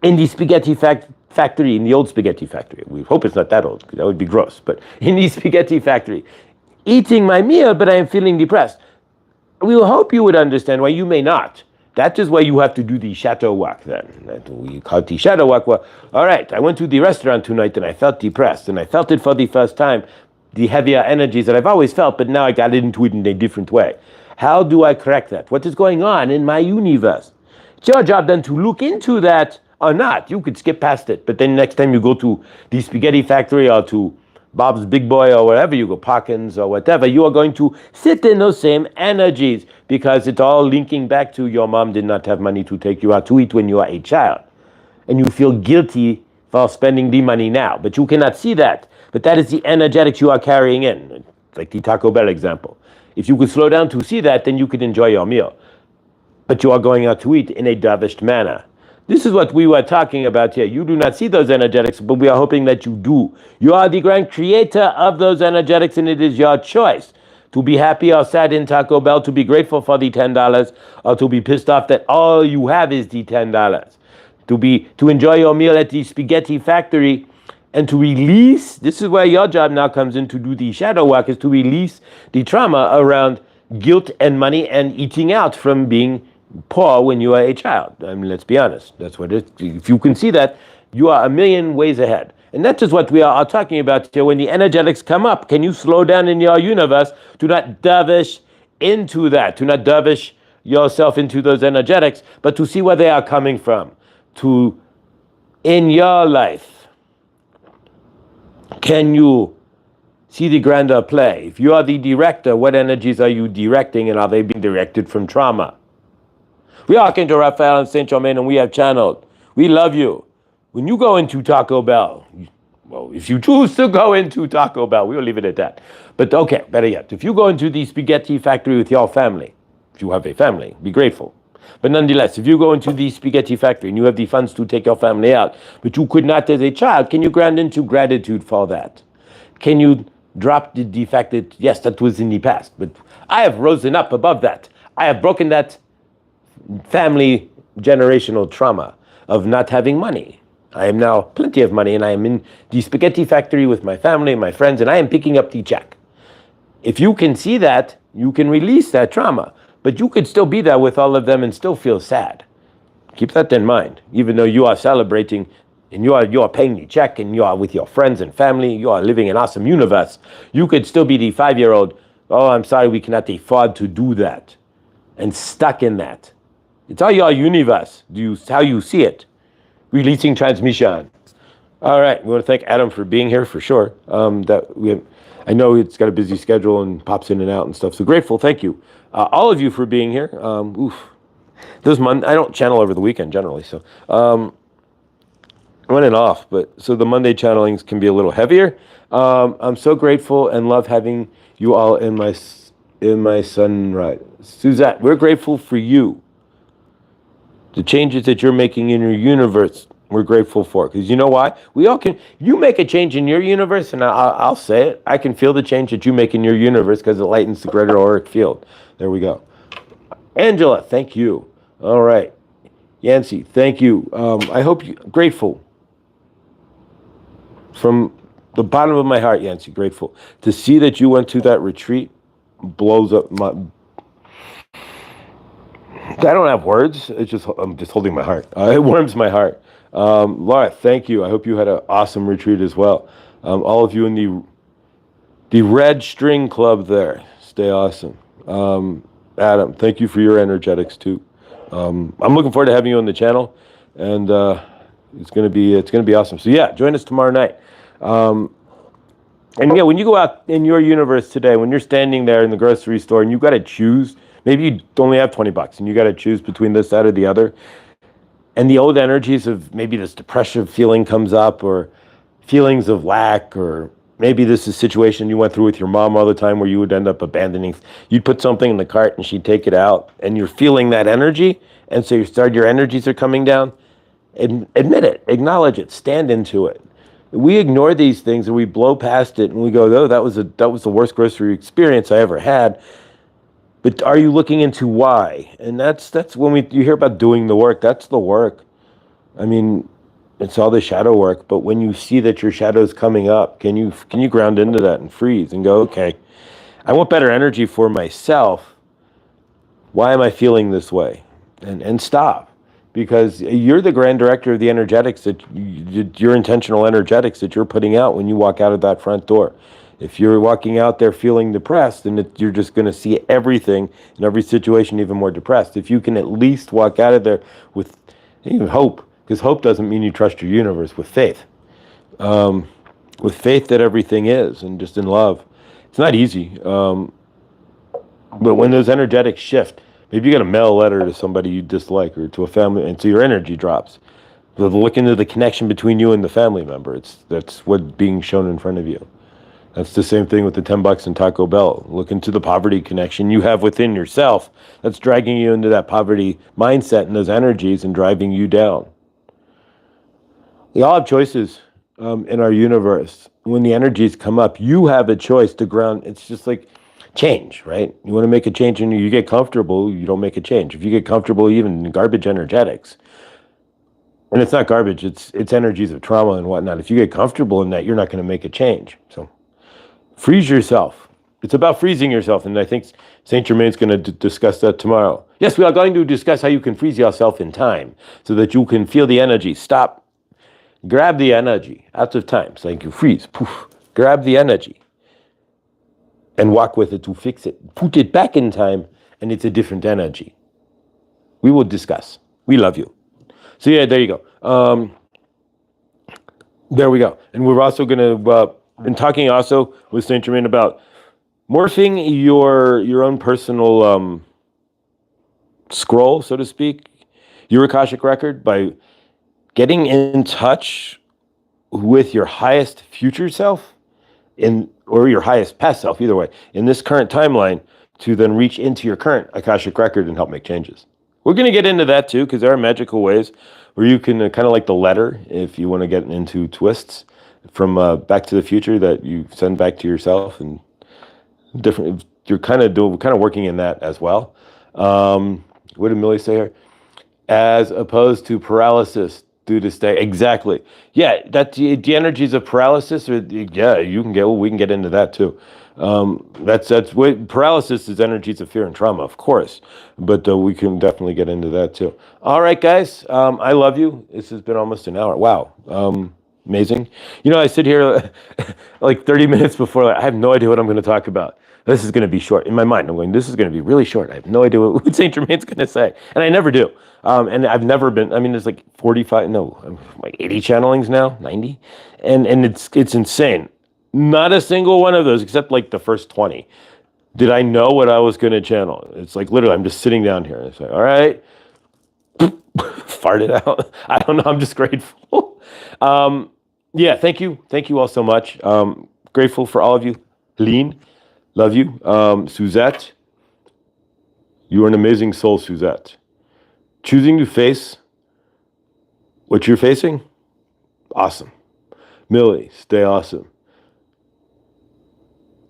in the factory, in the old spaghetti factory. We hope it's not that old, because that would be gross. But in the spaghetti factory, eating my meal, but I am feeling depressed. We will hope you would understand why you may not. That is why you have to do the shadow walk then. We call it the shadow walk. Well, all right, I went to the restaurant tonight and I felt depressed, and I felt it for the first time, the heavier energies that I've always felt, but now I got into it in a different way. How do I correct that? What is going on in my universe? It's your job then to look into that or not. You could skip past it, but then next time you go to the spaghetti factory or to Bob's Big Boy or wherever you go, Parkins or whatever, you are going to sit in those same energies because it's all linking back to your mom did not have money to take you out to eat when you are a child. And you feel guilty for spending the money now, but you cannot see that. But that is the energetics you are carrying in, like the Taco Bell example. If you could slow down to see that, then you could enjoy your meal. But you are going out to eat in a dervished manner. This is what we were talking about here. You do not see those energetics, but we are hoping that you do. You are the grand creator of those energetics, and it is your choice to be happy or sad in Taco Bell, to be grateful for the $10, or to be pissed off that all you have is the $10. To enjoy your meal at the spaghetti factory and to release, this is where your job now comes in to do the shadow work, is to release the trauma around guilt and money and eating out from being poor when you are a child. I mean, let's be honest. That's what it is. If you can see that, you are a million ways ahead. And that is what we are talking about here. When the energetics come up, can you slow down in your universe? Do not dervish into that. Do not dervish yourself into those energetics, but to see where they are coming from. To, in your life, can you see the grander play? If you are the director, what energies are you directing, and are they being directed from trauma? We are Archangel Raphael and Saint Germain, and we have channeled. We love you. When you go into Taco Bell, well, if you choose to go into Taco Bell, we'll leave it at that. But okay, better yet, if you go into the spaghetti factory with your family, if you have a family, be grateful. But nonetheless, if you go into the spaghetti factory and you have the funds to take your family out, but you could not as a child, can you ground into gratitude for that? Can you drop the fact that, yes, that was in the past, but I have risen up above that. I have broken that family generational trauma of not having money. I am now plenty of money, and I am in the spaghetti factory with my family and my friends, and I am picking up the check. If you can see that, you can release that trauma, but you could still be there with all of them and still feel sad. Keep that in mind. Even though you are celebrating and you are paying the check and you are with your friends and family, you are living an awesome universe, you could still be the 5-year-old, oh, I'm sorry, we cannot afford to do that, and stuck in that. It's all your universe, how you see it. Releasing transmission. All right, we want to thank Adam for being here for sure. I know it's got a busy schedule and pops in and out and stuff, so grateful, thank you. All of you for being here. This month, I don't channel over the weekend generally, so on and off, but so the Monday channelings can be a little heavier. I'm so grateful and love having you all in my sunrise. Suzette, we're grateful for you. The changes that you're making in your universe, we're grateful for. Because you know why? We all can. You make a change in your universe, and I'll say it. I can feel the change that you make in your universe because it lightens the greater auric field. There we go. Angela, thank you. All right. Yancy, thank you. I hope you grateful. From the bottom of my heart, Yancy, grateful. To see that you went to that retreat blows up my... I don't have words. I'm just holding my heart. It warms my heart. Laura, thank you. I hope you had an awesome retreat as well. All of you in the Red String Club there, stay awesome. Adam, thank you for your energetics too. I'm looking forward to having you on the channel, and it's gonna be awesome. So yeah, join us tomorrow night. And yeah, when you go out in your universe today, when you're standing there in the grocery store and you got to choose. Maybe you only have $20 and you got to choose between this, that, or the other. And the old energies of maybe this depressive feeling comes up, or feelings of lack, or maybe this is a situation you went through with your mom all the time where you would end up abandoning. You'd put something in the cart and she'd take it out, and you're feeling that energy. And so your energies are coming down. Admit it, acknowledge it, stand into it. We ignore these things and we blow past it and we go, oh, that was the worst grocery experience I ever had. But are you looking into why? And that's when you hear about doing the work, that's the work. I mean, It's all the shadow work. But when you see that your shadow is coming up, can you ground into that and freeze and go, okay, I want better energy for myself. Why am I feeling this way? And stop. Because you're the grand director of the energetics your intentional energetics that you're putting out when you walk out of that front door. If you're walking out there feeling depressed, then you're just going to see everything in every situation even more depressed. If you can at least walk out of there with hope, because hope doesn't mean you trust your universe, with faith that everything is, and just in love. It's not easy, but when those energetics shift, maybe you got to mail a letter to somebody you dislike or to a family, and so your energy drops. So look into the connection between you and the family member. That's what's being shown in front of you. That's the same thing with the $10 and Taco Bell. Look into the poverty connection you have within yourself that's dragging you into that poverty mindset and those energies and driving you down. We all have choices in our universe. When the energies come up, you have a choice to ground. It's just like change, right? You want to make a change and you get comfortable, you don't make a change. If you get comfortable even in garbage energetics, and it's not garbage, it's energies of trauma and whatnot. If you get comfortable in that, you're not going to make a change. So freeze yourself. It's about freezing yourself, and I think Saint Germain's going to discuss that tomorrow. Yes, we are going to discuss how you can freeze yourself in time so that you can feel the energy. Stop. Grab the energy out of time. So you freeze. Poof. Grab the energy and walk with it to fix it. Put it back in time, and it's a different energy. We will discuss. We love you. So yeah, there you go. There we go. And we're also going to... been talking also with Saint Germain about morphing your own personal scroll, so to speak, your Akashic record, by getting in touch with your highest future self or your highest past self, either way, in this current timeline, to then reach into your current Akashic record and help make changes. We're going to get into that too, because there are magical ways where you can kind of like the letter, if you want to get into twists from Back to the Future that you send back to yourself, and different. You're kind of working in that as well. What did Millie say here? As opposed to paralysis due to stay. Exactly. Yeah, that the energies of paralysis. Yeah, you can get. Well, we can get into that too. That's what paralysis is. Energies of fear and trauma, of course, but we can definitely get into that too. All right, guys. I love you. This has been almost an hour. Wow. Amazing. I sit here like 30 minutes before. I have no idea what I'm going to talk about. This is going to be short. In my mind, I'm going, this is going to be really short. I have no idea what St. Germain's going to say. And I never do. And I've never been, there's like 80 channelings now, 90. And it's insane. Not a single one of those, except like the first 20. Did I know what I was going to channel? It's like literally, I'm just sitting down here. And it's like, all right. Fart it out. I don't know. I'm just grateful. Yeah, thank you. Thank you all so much. Grateful for all of you. Lean, love you. Suzette, you are an amazing soul, Suzette. Choosing to face what you're facing, awesome. Millie, stay awesome.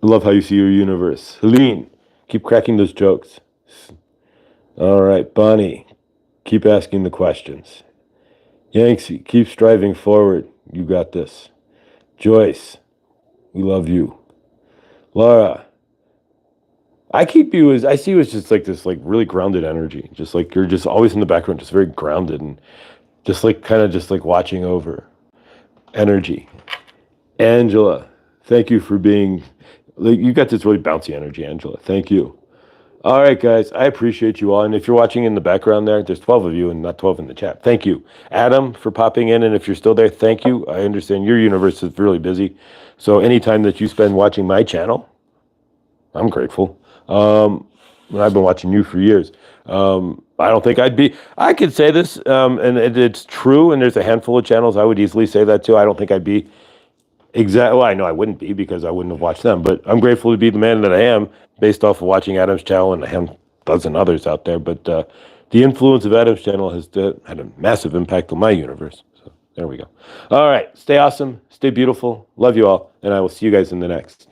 I love how you see your universe. Helene, keep cracking those jokes. All right, Bonnie, keep asking the questions. Yanksy, keep striving forward. You got this. Joyce, we love you. Laura, I see you as just like this, like really grounded energy. Just like you're just always in the background, just very grounded and just like kind of just like watching over energy. Angela, thank you for being, like, you got this really bouncy energy, Angela. Thank you. All right, guys, I appreciate you all. And if you're watching in the background there's 12 of you and not 12 in the chat. Thank you. Adam, for popping in. And if you're still there, thank you. I understand your universe is really busy. So anytime that you spend watching my channel, I'm grateful. And I've been watching you for years. I don't think I could say this, and it's true, and there's a handful of channels I would easily say that too. I don't think I'd be well, I know I wouldn't be because I wouldn't have watched them, but I'm grateful to be the man that I am based off of watching Adam's channel and a dozen others out there. But the influence of Adam's channel has had a massive impact on my universe. So there we go. All right. Stay awesome. Stay beautiful. Love you all. And I will see you guys in the next.